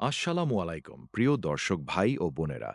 আসসালামু আলাইকুম প্রিয় দর্শক ভাই ও বোনেরা।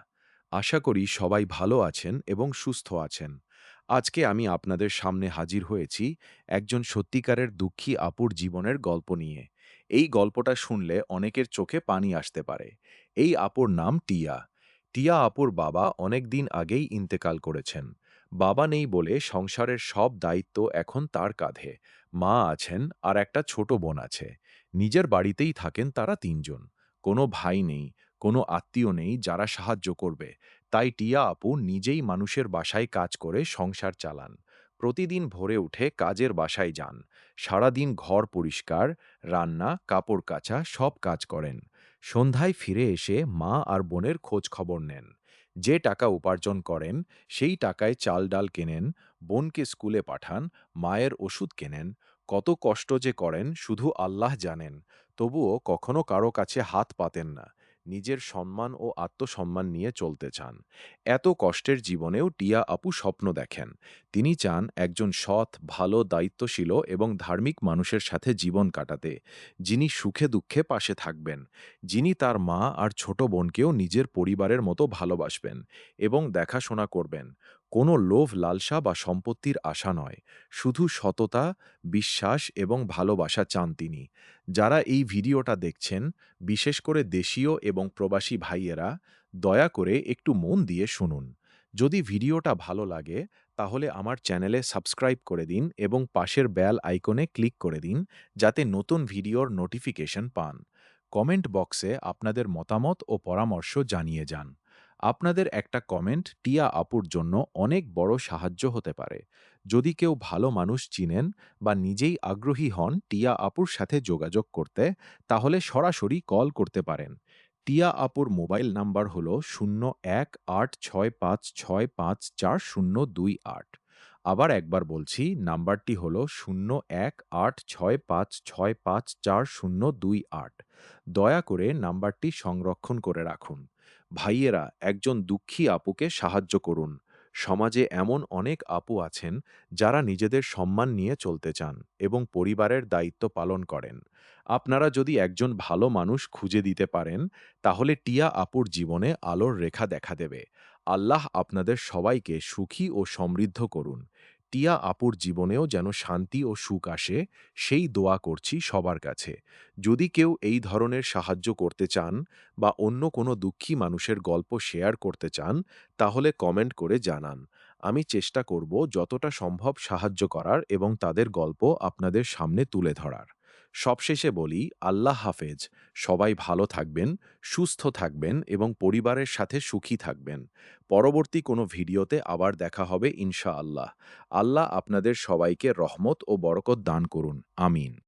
আশা করি সবাই ভালো আছেন এবং সুস্থ আছেন। আজকে আমি আপনাদের সামনে হাজির হয়েছি একজন সত্যিকারের দুঃখী আপুর জীবনের গল্প নিয়ে। এই গল্পটা শুনলে অনেকের চোখে পানি আসতে পারে। এই আপুর নাম টিয়া। টিয়া আপুর বাবা অনেক দিন আগেই ইন্তেকাল করেছেন। বাবা নেই বলে সংসারের সব দায়িত্ব এখন তার কাঁধে। মা আছেন আর একটা ছোট বোন আছে। নিজের বাড়িতেই থাকেন তারা তিনজন। কোনো ভাই নেই, কোনো আত্মীয় নেই যারা সাহায্য করবে। তাই টিয়া আপু নিজেই মানুষের বাসায় কাজ করে সংসার চালান। প্রতিদিন ভোরে উঠে কাজের বাসায় যান। সারাদিন ঘর পরিষ্কার, রান্না, কাপড় কাচা সব কাজ করেন। সন্ধ্যায় ফিরে এসে মা আর বোনের খোঁজ খবর নেন। যে টাকা উপার্জন করেন সেই টাকায় চাল ডাল কেনেন, বোনকে স্কুলে পাঠান, মায়ের ওষুধ কেনেন। কত কষ্ট যে করেন শুধু আল্লাহ জানেন। তবুও কখনো কারো কাছে হাত পাতেন না। নিজের সম্মান ও আত্মসম্মান নিয়ে চলতে চান। এত কষ্টের জীবনেও টিয়া আপু স্বপ্ন দেখেন। তিনি চান একজন সৎ, ভালো, দায়িত্বশীল এবং ধার্মিক মানুষের সাথে জীবন কাটাতে, যিনি সুখে দুঃখে পাশে থাকবেন, যিনি তার মা আর ছোট বোনকেও নিজের পরিবারের মতো ভালোবাসবেন এবং দেখাশোনা করবেন। কোনো লোভ, লালসা বা সম্পত্তির আশা নয়, শুধু সততা, বিশ্বাস এবং ভালোবাসা চান তিনি। যারা এই ভিডিওটা দেখছেন, বিশেষ করে দেশীয় এবং প্রবাসী ভাইয়েরা, দয়া করে একটু মন দিয়ে শুনুন। যদি ভিডিওটা ভালো লাগে তাহলে আমার চ্যানেলে সাবস্ক্রাইব করে দিন এবং পাশের বেল আইকনে ক্লিক করে দিন, যাতে নতুন ভিডিওর নোটিফিকেশন পান। কমেন্ট বক্সে আপনাদের মতামত ও পরামর্শ জানিয়ে যান। আপনাদের একটা কমেন্ট টিয়া আপুর জন্য অনেক বড় সাহায্য হতে পারে। যদি কেউ ভালো মানুষ চিনেন বা নিজেই আগ্রহী হন টিয়া আপুর সাথে যোগাযোগ করতে, তাহলে সরাসরি কল করতে পারেন। টিয়া আপুর মোবাইল নাম্বার হল 0186565408। আবার একবার বলছি, নাম্বারটি হল 0186565408। দয়া করে নাম্বারটি সংরক্ষণ করে রাখুন। ভাইয়েরা, একজন দুঃখী আপুকে সাহায্য করুন। সমাজে এমন অনেক আপু আছেন যারা নিজেদের সম্মান নিয়ে চলতে চান এবং পরিবারের দায়িত্ব পালন করেন। আপনারা যদি একজন ভালো মানুষ খুঁজে দিতে পারেন, তাহলে টিয়া আপুর জীবনে আলোর রেখা দেখা দেবে। আল্লাহ আপনাদের সবাইকে সুখী ও সমৃদ্ধ করুন। টিয়া আপুর জীবনেও যেন শান্তি ও সুখ আসে, সেই দোয়া করছি সবার কাছে। যদি কেউ এই ধরনের সাহায্য করতে চান বা অন্য কোনো দুঃখী মানুষের গল্প শেয়ার করতে চান, তাহলে কমেন্ট করে জানান। আমি চেষ্টা করব যতটা সম্ভব সাহায্য করার এবং তাদের গল্প আপনাদের সামনে তুলে ধরার। সবশেষে বলি, আল্লাহ হাফেজ। সবাই ভালো থাকবেন, সুস্থ থাকবেন এবং পরিবারের সাথে সুখী থাকবেন। পরবর্তী কোনো ভিডিওতে আবার দেখা হবে ইনশাআল্লাহ। আল্লাহ আপনাদের সবাইকে রহমত ও বরকত দান করুন। আমিন।